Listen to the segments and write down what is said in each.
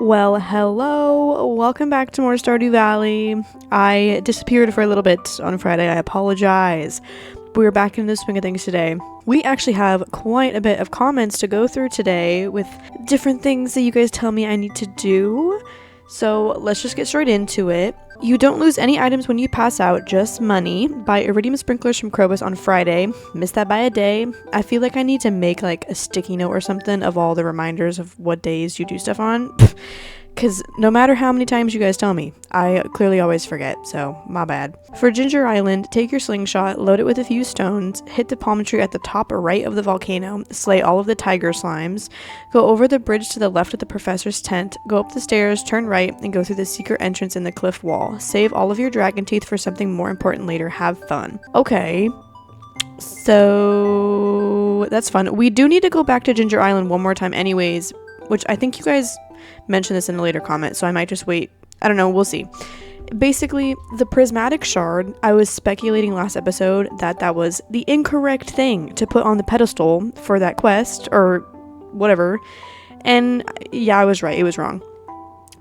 Well, hello, welcome back to more Stardew Valley. I disappeared for a little bit on Friday, I apologize. We're back in the swing of things today. We actually have quite a bit of comments to go through today with different things that you guys tell me I need to do. So let's just get straight into it. You don't lose any items when you pass out, just money. Buy iridium sprinklers from Krobus on Friday. Missed that by a day. I feel like I need to make like a sticky note or something of all the reminders of what days you do stuff on. Because no matter how many times you guys tell me, I clearly always forget, so my bad. For Ginger Island, take your slingshot, load it with a few stones, hit the palm tree at the top right of the volcano, slay all of the tiger slimes, go over the bridge to the left of the professor's tent, go up the stairs, turn right, and go through the secret entrance in the cliff wall. Save all of your dragon teeth for something more important later. Have fun. Okay. So that's fun. We do need to go back to Ginger Island one more time anyways, which I think you guys mention this in a later comment, so I might just wait. I don't know, we'll see. Basically, the prismatic shard, I was speculating last episode that was the incorrect thing to put on the pedestal for that quest, or whatever, and yeah, I was right, it was wrong.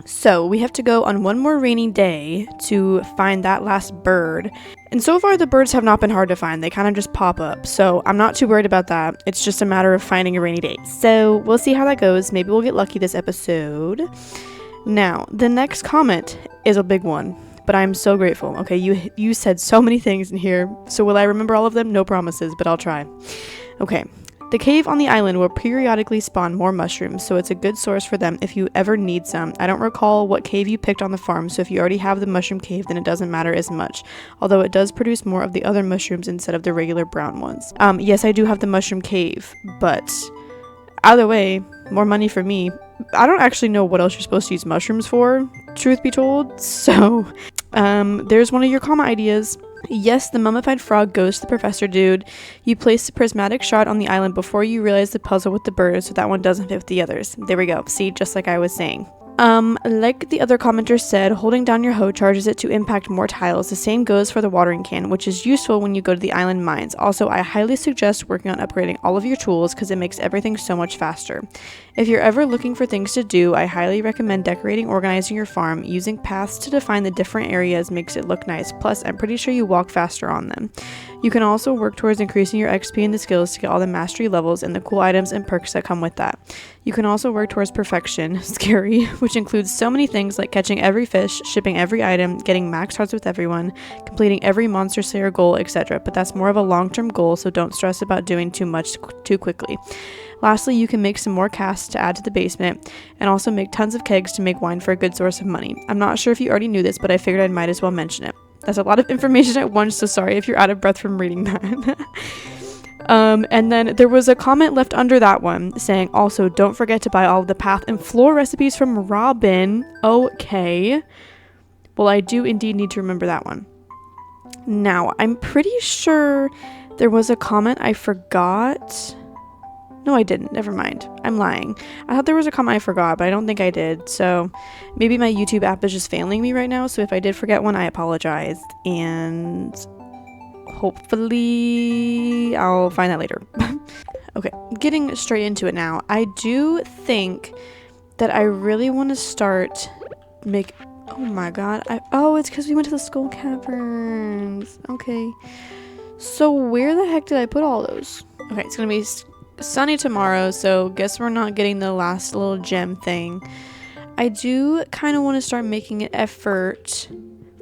So we have to go on one more rainy day to find that last bird. And so far the birds have not been hard to find. They kind of just pop up. So I'm not too worried about that. It's just a matter of finding a rainy day. So we'll see how that goes. Maybe we'll get lucky this episode. Now, the next comment is a big one, but I'm so grateful. Okay, you said so many things in here. So will I remember all of them? No promises, but I'll try. Okay. The cave on the island will periodically spawn more mushrooms, so it's a good source for them if you ever need some. I don't recall what cave you picked on the farm, so if you already have the mushroom cave, then it doesn't matter as much. Although it does produce more of the other mushrooms instead of the regular brown ones. Yes, I do have the mushroom cave, but either way, more money for me. I don't actually know what else you're supposed to use mushrooms for, truth be told. So, there's one of your comment ideas. Yes, the mummified frog goes to the professor dude. You place the prismatic shard on the island before you realize the puzzle with the bird, so that one doesn't fit with the others. There we go. See, just like I was saying. Like the other commenter said, holding down your hoe charges it to impact more tiles. The same goes for the watering can, which is useful when you go to the island mines. Also, I highly suggest working on upgrading all of your tools because it makes everything so much faster. If you're ever looking for things to do, I highly recommend decorating, organizing your farm. Using paths to define the different areas makes it look nice. Plus, I'm pretty sure you walk faster on them. You can also work towards increasing your XP and the skills to get all the mastery levels and the cool items and perks that come with that. You can also work towards perfection, scary, which includes so many things like catching every fish, shipping every item, getting max hearts with everyone, completing every monster slayer goal, etc. But that's more of a long-term goal, so don't stress about doing too much too quickly. Lastly, you can make some more casts to add to the basement, and also make tons of kegs to make wine for a good source of money. I'm not sure if you already knew this, but I figured I might as well mention it. That's a lot of information at once, so sorry if you're out of breath from reading that. And then there was a comment left under that one saying, also, don't forget to buy all of the path and floor recipes from Robin. Okay. Well, I do indeed need to remember that one. Now, I'm pretty sure there was a comment I forgot. No, I didn't. Never mind. I'm lying. I thought there was a comment I forgot, but I don't think I did. So maybe my YouTube app is just failing me right now. So if I did forget one, I apologize. And hopefully I'll find that later. Okay, getting straight into it now. I do think that I really want to start oh my god. It's because we went to the skull caverns. Okay. So where the heck did I put all those? Okay, it's gonna be sunny tomorrow, so guess we're not getting the last little gem thing. I do kind of want to start making an effort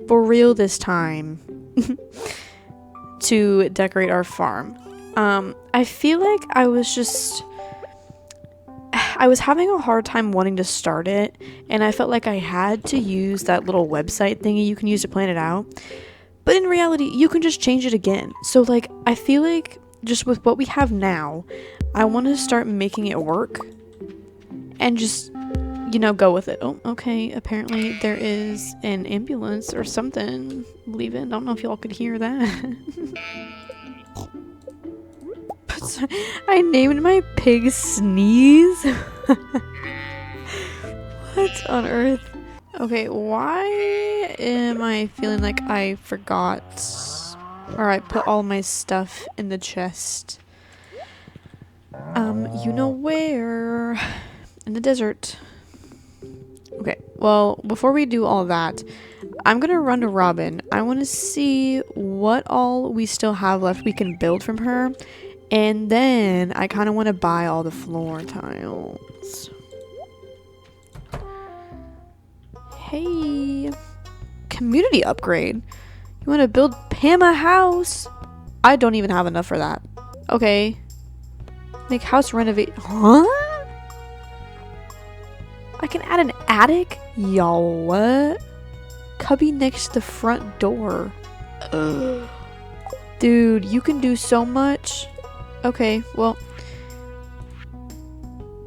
for real this time to decorate our farm. I feel like I was having a hard time wanting to start it, and I felt like I had to use that little website thingy you can use to plan it out. But in reality, you can just change it again. So like, I feel like just with what we have now, I want to start making it work and just, go with it. Oh, okay. Apparently there is an ambulance or something leaving. I don't know if y'all could hear that. I named my pig Sneeze. What on earth? Okay, why am I feeling like I forgot, or I put all my stuff in the chest? You know where? In the desert. Okay, well, before we do all that, I'm gonna run to Robin. I want to see what all we still have left we can build from her. And then I kind of want to buy all the floor tiles. Hey, community upgrade. You want to build Pam a house? I don't even have enough for that. Okay. Make house renovate. Huh? I can add an attic? Y'all, what? Cubby next to the front door. Ugh. Dude, you can do so much. Okay, well.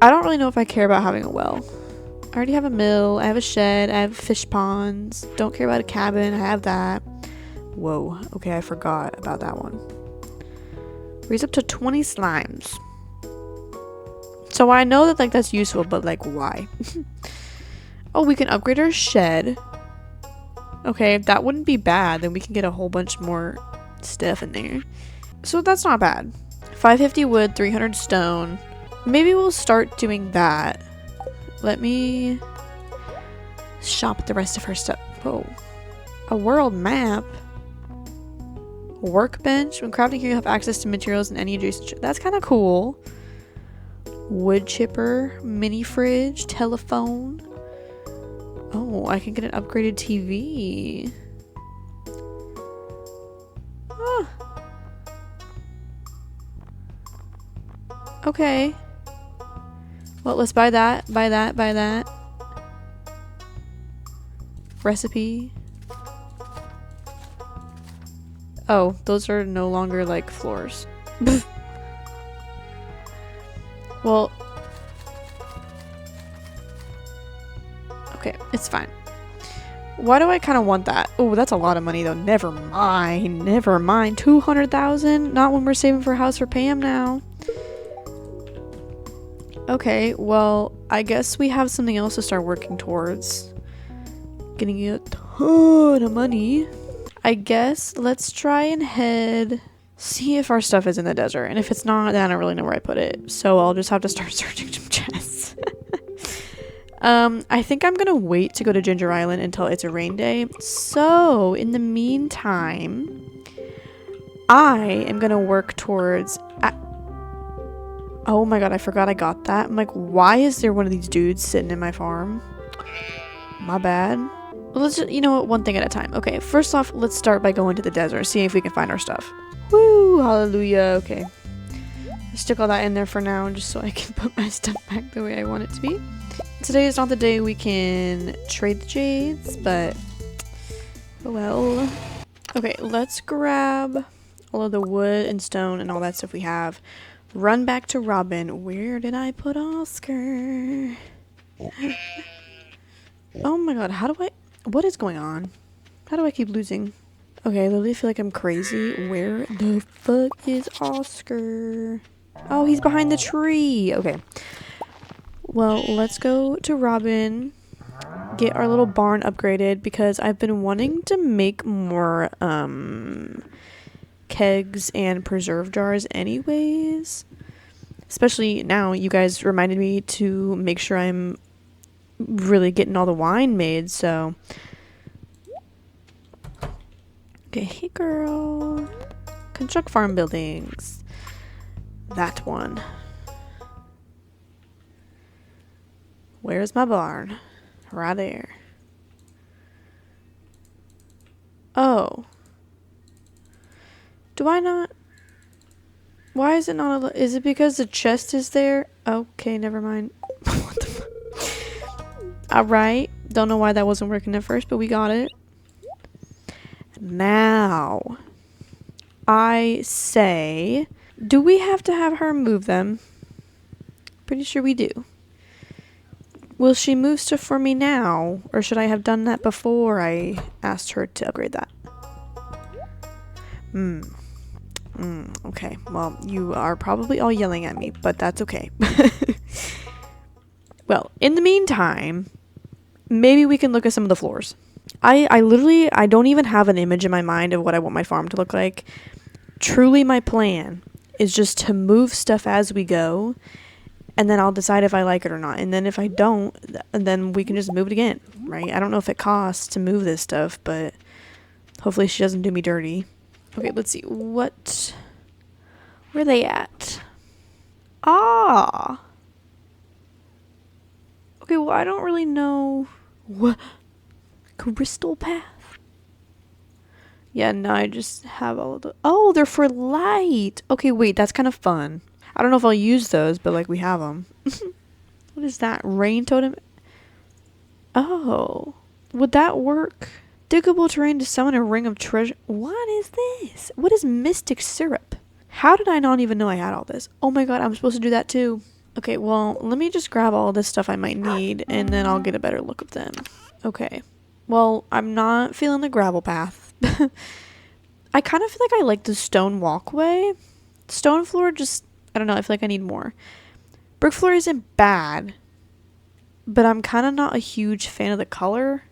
I don't really know if I care about having a well. I already have a mill, I have a shed, I have fish ponds. Don't care about a cabin, I have that. Whoa, okay, I forgot about that one. Raise up to 20 slimes. So I know that, like, that's useful, but, like, why? Oh, we can upgrade our shed. Okay, that wouldn't be bad. Then we can get a whole bunch more stuff in there. So that's not bad. 550 wood, 300 stone. Maybe we'll start doing that. Let me shop the rest of her stuff. Whoa. A world map. Workbench. When crafting here, you have access to materials and any adjacent. That's kind of cool. Wood chipper, mini fridge, telephone. Oh, I can get an upgraded TV. Ah. Okay. Well, let's buy that, buy that, buy that. Recipe. Oh, those are no longer like floors. Well, okay, it's fine. Why do I kind of want that? Oh, that's a lot of money though. Never mind. Never mind. 200,000? Not when we're saving for a house for Pam now. Okay, well, I guess we have something else to start working towards. Getting a ton of money. I guess let's try and head... See if our stuff is in the desert. And if it's not, then I don't really know where I put it. So I'll just have to start searching some chests. I think I'm gonna wait to go to Ginger Island until it's a rain day. So, in the meantime, I am gonna work towards... Oh my god, I forgot I got that. I'm like, why is there one of these dudes sitting in my farm? My bad. Well, let's just, you know what, one thing at a time. Okay, first off, let's start by going to the desert, see if we can find our stuff. Woo, hallelujah. Okay, I stick all that in there for now just so I can put my stuff back the way I want it to be. Today is not the day we can trade the jades, but oh well. Okay, let's grab all of the wood and stone and all that stuff we have. Run back to Robin. Where did I put Oscar? Oh my god, how do I... What is going on? How do I keep losing? Okay, I literally feel like I'm crazy. Where the fuck is Oscar? Oh, he's behind the tree. Okay. Well, let's go to Robin. Get our little barn upgraded because I've been wanting to make more kegs and preserve jars anyways. Especially now, you guys reminded me to make sure I'm really getting all the wine made, so... Okay, hey girl. Construct farm buildings. That one. Where's my barn? Right there. Oh. Do I not? Why is it not? Is it because the chest is there? Okay, never mind. What the fuck? Alright. Don't know why that wasn't working at first, but we got it. Now, I say, do we have to have her move them? Pretty sure we do. Will she move stuff for me now? Or should I have done that before I asked her to upgrade that? Okay. Well, you are probably all yelling at me, but that's okay. Well, in the meantime, maybe we can look at some of the floors. I literally, I don't even have an image in my mind of what I want my farm to look like. Truly, my plan is just to move stuff as we go and then I'll decide if I like it or not. And then if I don't, then we can just move it again, right? I don't know if it costs to move this stuff, but hopefully she doesn't do me dirty. Okay, let's see. Where are they at? Ah! Okay, well, I don't really know. What? Crystal path? Yeah, no, I just have all of the... Oh, they're for light! Okay, wait, that's kind of fun. I don't know if I'll use those, but, like, we have them. What is that? Rain totem? Oh. Would that work? Diggable terrain to summon a ring of treasure. What is this? What is mystic syrup? How did I not even know I had all this? Oh my god, I'm supposed to do that too. Okay, well, let me just grab all this stuff I might need, and then I'll get a better look of them. Okay. Well, I'm not feeling the gravel path. I kind of feel like I like the stone walkway. Stone floor just... I don't know, I feel like I need more. Brick floor isn't bad, but I'm kind of not a huge fan of the color.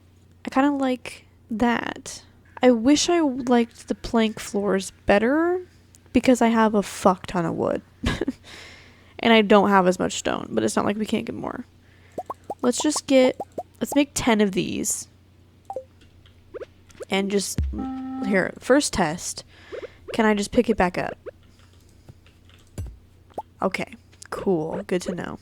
I kind of like that. I wish I liked the plank floors better because I have a fuck ton of wood. And I don't have as much stone, but it's not like we can't get more. Let's make 10 of these. And just, here, first test. Can I just pick it back up? Okay, cool, good to know.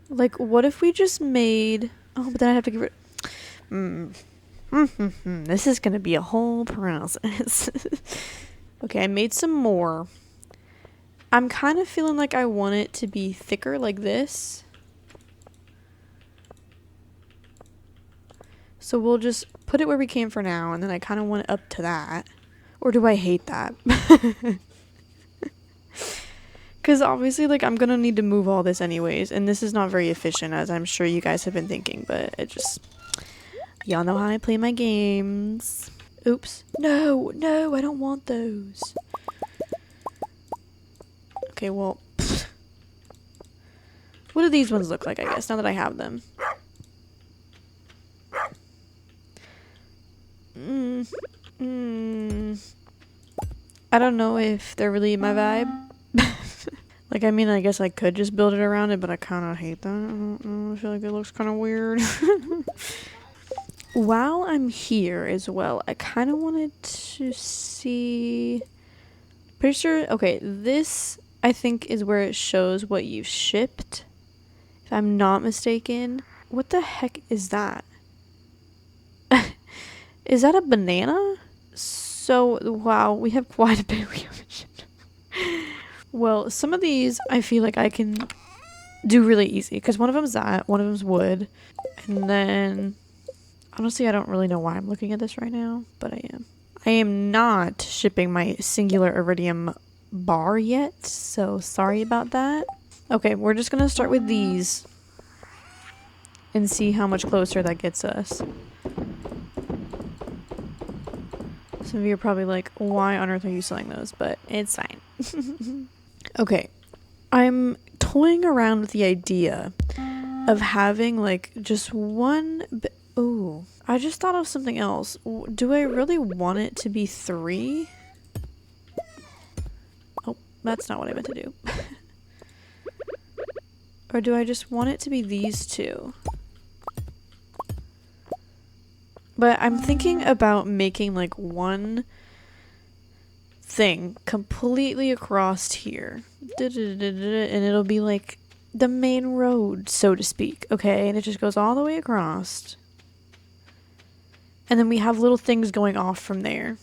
Like, what if we just made... Oh, but then I have to get rid... This is gonna be a whole process. Okay, I made some more. I'm kind of feeling like I want it to be thicker like this. So we'll just put it where we came for now, and then I kind of want it up to that. Or do I hate that? Because obviously, like, I'm going to need to move all this anyways, and this is not very efficient, as I'm sure you guys have been thinking, but it just... Y'all know how I play my games. Oops. No, I don't want those. Okay, well... What do these ones look like, I guess, now that I have them? I don't know if they're really my vibe. Like, I mean, I guess I could just build it around it, but I kind of hate that. I don't know, I feel like it looks kind of weird. While I'm here as well, I kind of wanted to see... Pretty sure... Okay, this, I think, is where it shows what you've shipped. If I'm not mistaken. What the heck is that? Is that a banana? So, wow, we have quite a bit we haven't shipped. Well, some of these I feel like I can do really easy. Because one of them's that, one of them's wood. And then, honestly, I don't really know why I'm looking at this right now. But I am. I am not shipping my singular iridium bar yet. So, sorry about that. Okay, we're just going to start with these. And see how much closer that gets us. Some of you are probably like, why on earth are you selling those? But it's fine. Okay. I'm toying around with the idea of having like just one... Ooh. I just thought of something else. Do I really want it to be 3? Oh, that's not what I meant to do. Or do I just want it to be these 2? But I'm thinking about making like one thing completely across here. And it'll be like the main road, so to speak. Okay, and it just goes all the way across. And then we have little things going off from there.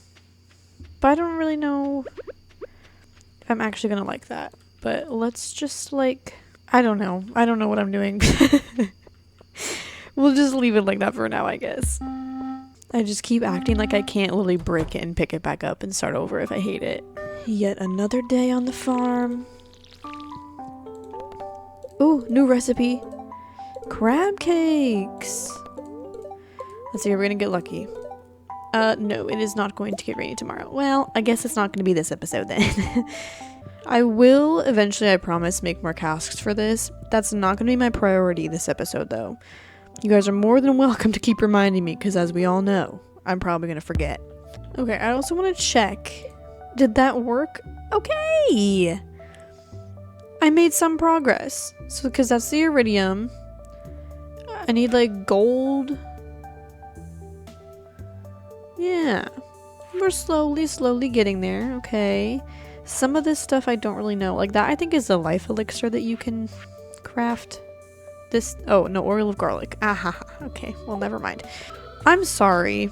But I don't really know if I'm actually gonna like that. But let's just like... I don't know. I don't know what I'm doing. We'll just leave it like that for now, I guess. I just keep acting like I can't literally break it and pick it back up and start over if I hate it. Yet another day on the farm. Ooh, new recipe. Crab cakes. Let's see, are we gonna get lucky? No, it is not going to get rainy tomorrow. Well, I guess it's not gonna be this episode then. I will eventually, I promise, make more casks for this. That's not gonna be my priority this episode though. You guys are more than welcome to keep reminding me, because as we all know, I'm probably going to forget. Okay, I also want to check. Did that work? Okay! I made some progress. So, because that's the iridium. I need, like, gold. Yeah. We're slowly getting there. Okay. Some of this stuff I don't really know. Like, that I think is the life elixir that you can craft. This, oh, no, oil of garlic. Aha. Okay, well, never mind. I'm sorry.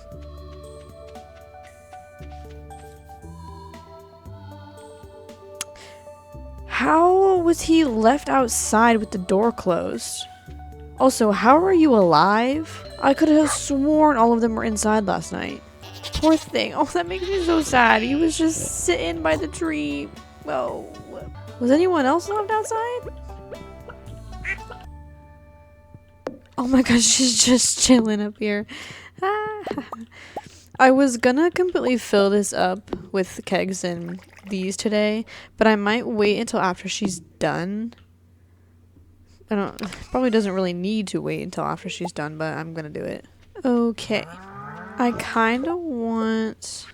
How was he left outside with the door closed? Also, how are you alive? I could have sworn all of them were inside last night. Poor thing. Oh, that makes me so sad. He was just sitting by the tree. Oh. Was anyone else left outside? Oh my gosh, she's just chilling up here. I was gonna completely fill this up with kegs and these today, but I might wait until after she's done. Probably doesn't really need to wait until after she's done, but I'm gonna do it. Okay. I kind of want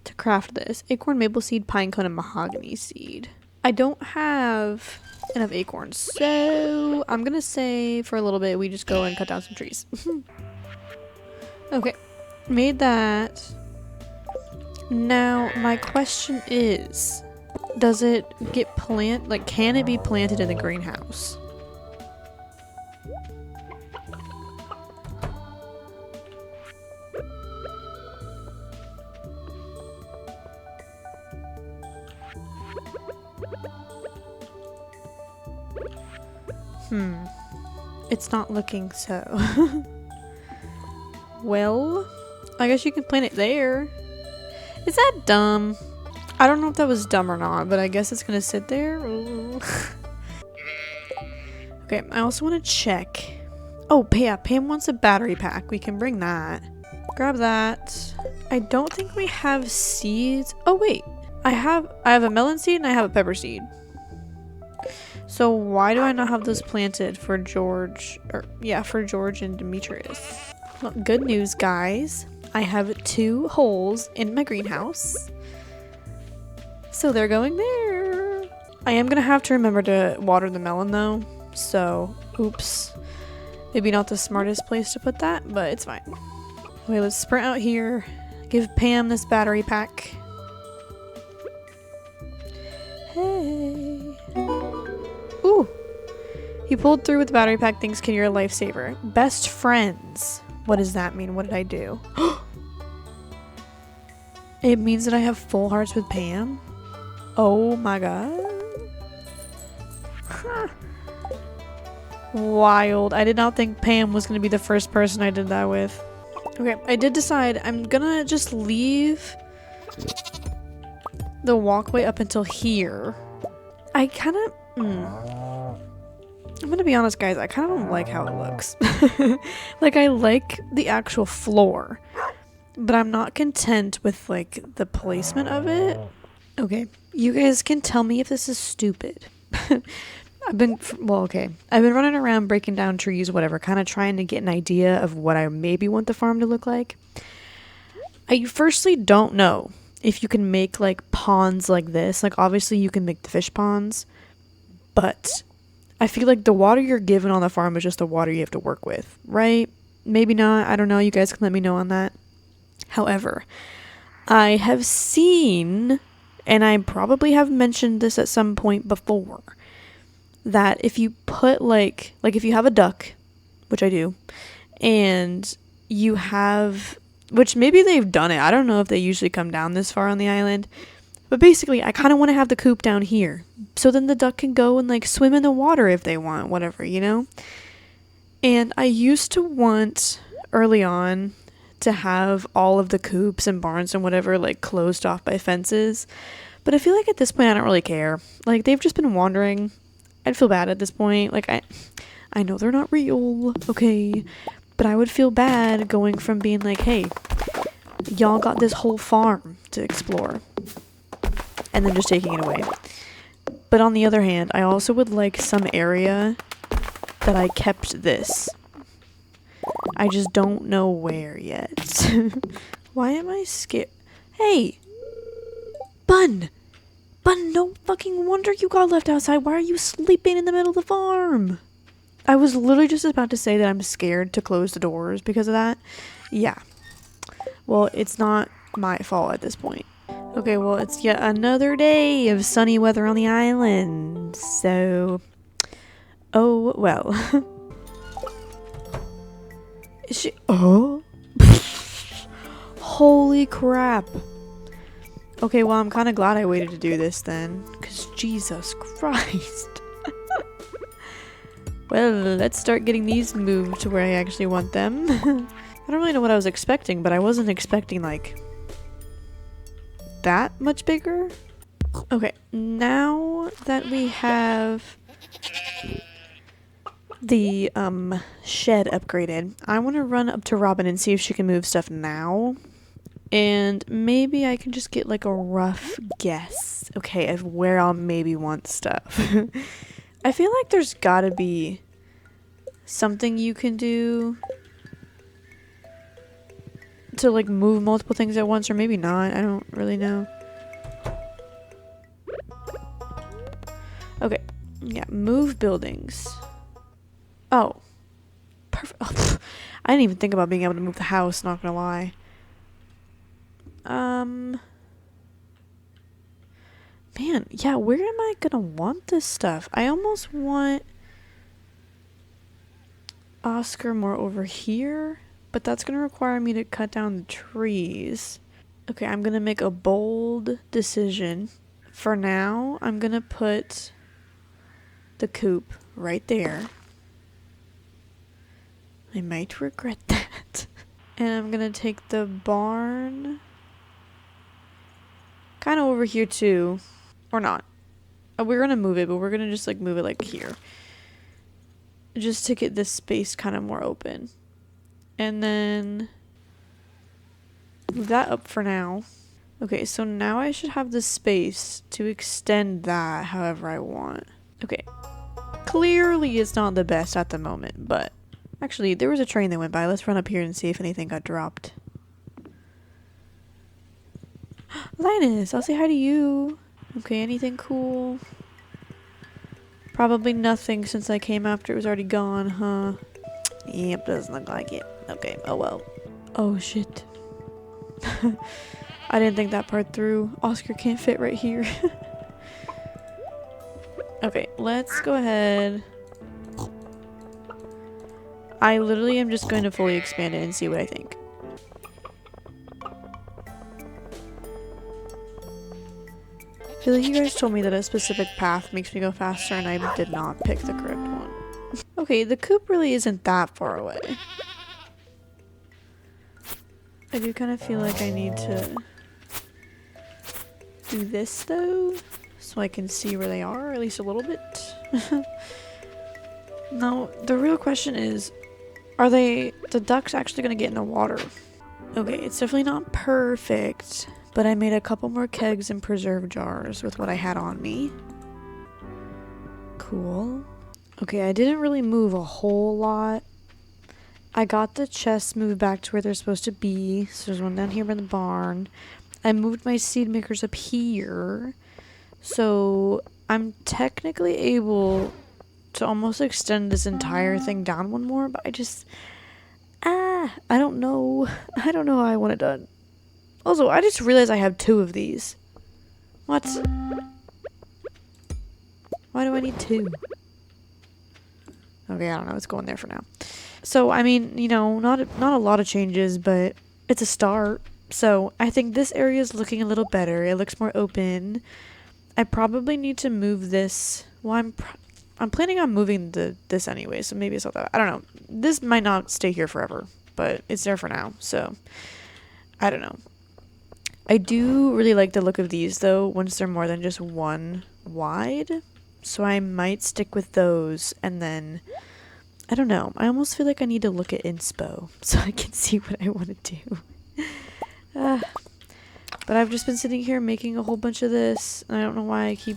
to craft this. Acorn, maple seed, pine cone, and mahogany seed. I don't have enough acorns, so I'm gonna say for a little bit we just go and cut down some trees. Okay, made that. Now my question is, does it get can it be planted in the greenhouse? It's not looking so. Well, I guess you can plant it there. Is that dumb? I don't know if that was dumb or not, but I guess it's gonna sit there. Okay, I also want to check. Oh, yeah, Pam wants a battery pack. We can bring that. Grab that. I don't think we have seeds. Oh wait, I have a melon seed and I have a pepper seed. So why do I not have those planted for George? For George and Demetrius. Well, good news, guys. I have 2 holes in my greenhouse. So they're going there. I am gonna have to remember to water the melon though. So, oops. Maybe not the smartest place to put that, but it's fine. Okay, let's sprint out here. Give Pam this battery pack. Hey. Ooh. You pulled through with the battery pack. Thanks, kid. You're a lifesaver. Best friends. What does that mean? What did I do? It means that I have full hearts with Pam? Oh my god. Huh. Wild. I did not think Pam was going to be the first person I did that with. Okay, I did decide I'm gonna just leave the walkway up until here. I kind of... I'm gonna be honest, guys, I kind of don't like how it looks. Like, I like the actual floor, but I'm not content with, like, the placement of it. Okay, you guys can tell me if this is stupid. I've been running around breaking down trees, whatever, kind of trying to get an idea of what I maybe want the farm to look like. I firstly don't know if you can make, like, ponds like this. Like, obviously you can make the fish ponds, but I feel like the water you're given on the farm is just the water you have to work with, right? Maybe not. I don't know. You guys can let me know on that. However, I have seen, and I probably have mentioned this at some point before, that if you put like if you have a duck, which I do, and you have, which maybe they've done it. I don't know if they usually come down this far on the island. But basically, I kind of want to have the coop down here. So then the duck can go and, like, swim in the water if they want, whatever, you know? And I used to want, early on, to have all of the coops and barns and whatever, like, closed off by fences. But I feel like at this point, I don't really care. Like, they've just been wandering. I'd feel bad at this point. Like, I know they're not real, okay? But I would feel bad going from being like, hey, y'all got this whole farm to explore, and then just taking it away. But on the other hand, I also would like some area that I kept this. I just don't know where yet. Why am I scared? Hey! Bun! Bun, no fucking wonder you got left outside. Why are you sleeping in the middle of the farm? I was literally just about to say that I'm scared to close the doors because of that. Yeah. Well, it's not my fault at this point. Okay, well, it's yet another day of sunny weather on the island. So, oh, well. Is she? Oh? Holy crap. Okay, well, I'm kind of glad I waited to do this then. Because Jesus Christ. Well, let's start getting these moved to where I actually want them. I don't really know what I was expecting, but I wasn't expecting, like, that much bigger. Okay, now that we have the shed upgraded, I want to run up to Robin and see if she can move stuff now. And maybe I can just get like a rough guess, okay, of where I'll maybe want stuff. I feel like there's gotta be something you can do to like move multiple things at once, or maybe not. I don't really know. Okay, yeah, move buildings. Oh, perfect. Oh, I didn't even think about being able to move the house, not gonna lie. Man, yeah, where am I gonna want this stuff? I almost want Oscar more over here, but that's gonna require me to cut down the trees. Okay, I'm gonna make a bold decision. For now, I'm gonna put the coop right there. I might regret that. And I'm gonna take the barn kind of over here too. Or not. We're gonna move it, but we're gonna just like move it like here. Just to get this space kind of more open. And then move that up for now. Okay, so now I should have the space to extend that however I want. Okay. Clearly it's not the best at the moment, but actually there was a train that went by. Let's run up here and see if anything got dropped. Linus, I'll say hi to you. Okay, anything cool? Probably nothing since I came after it was already gone, huh? Yep, doesn't look like it. Okay, oh well. Oh shit. I didn't think that part through. Oscar can't fit right here. Okay, let's go ahead. I literally am just going to fully expand it and see what I think. I feel like you guys told me that a specific path makes me go faster and I did not pick the correct one. Okay, the coop really isn't that far away. I do kind of feel like I need to do this though, so I can see where they are, at least a little bit. Now, the real question is, are the ducks actually going to get in the water? Okay, it's definitely not perfect, but I made a couple more kegs and preserve jars with what I had on me. Cool. Okay, I didn't really move a whole lot. I got the chests moved back to where they're supposed to be. So there's one down here in the barn. I moved my seed makers up here. So I'm technically able to almost extend this entire thing down one more, but I just... I don't know. I don't know how I want it done. Also, I just realized I have 2 of these. What? Why do I need 2? Okay, I don't know. It's going there for now. So, I mean, you know, not a lot of changes, but it's a start. So, I think this area is looking a little better. It looks more open. I probably need to move this. Well, I'm planning on moving this anyway, so maybe it's not that. I don't know. This might not stay here forever, but it's there for now. So, I don't know. I do really like the look of these, though, once they're more than just 1 wide. So I might stick with those, and then, I don't know. I almost feel like I need to look at inspo so I can see what I want to do. But I've just been sitting here making a whole bunch of this, and I don't know why I keep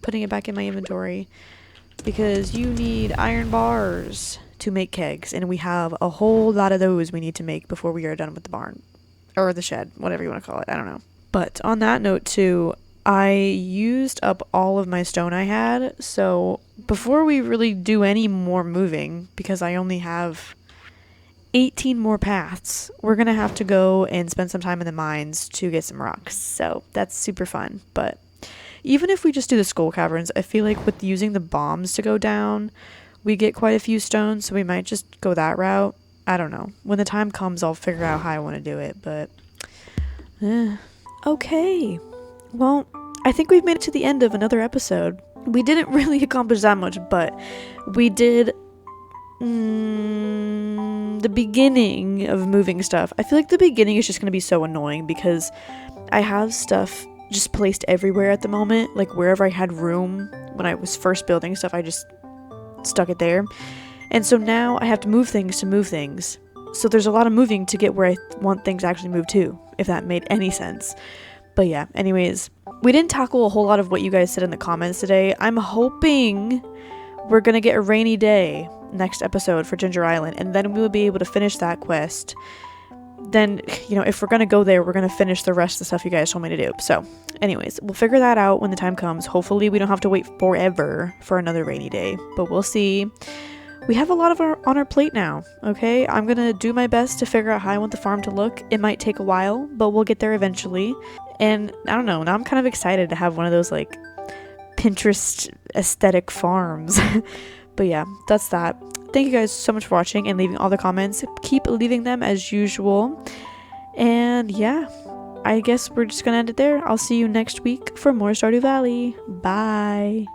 putting it back in my inventory. Because you need iron bars to make kegs, and we have a whole lot of those we need to make before we are done with the barn. Or the shed, whatever you want to call it, I don't know. But on that note too, I used up all of my stone I had, so before we really do any more moving, because I only have 18 more paths, we're gonna have to go and spend some time in the mines to get some rocks. So that's super fun. But even if we just do the skull caverns, I feel like with using the bombs to go down, we get quite a few stones, so we might just go that route. I don't know. When the time comes, I'll figure out how I want to do it, but okay. Well, I think we've made it to the end of another episode. We didn't really accomplish that much, but we did the beginning of moving stuff. I feel like the beginning is just going to be so annoying because I have stuff just placed everywhere at the moment. Like wherever I had room when I was first building stuff, I just stuck it there. And so now I have to move things. So there's a lot of moving to get where I want things actually moved to, if that made any sense. But yeah, anyways, we didn't tackle a whole lot of what you guys said in the comments today. I'm hoping we're going to get a rainy day next episode for Ginger Island, and then we will be able to finish that quest. Then, you know, if we're going to go there, we're going to finish the rest of the stuff you guys told me to do. So anyways, we'll figure that out when the time comes. Hopefully we don't have to wait forever for another rainy day, but we'll see. We have a lot on our plate now, okay? I'm going to do my best to figure out how I want the farm to look. It might take a while, but we'll get there eventually. And I don't know, now I'm kind of excited to have one of those like Pinterest aesthetic farms. But yeah, that's that. Thank you guys so much for watching and leaving all the comments. Keep leaving them as usual. And yeah, I guess we're just going to end it there. I'll see you next week for more Stardew Valley. Bye.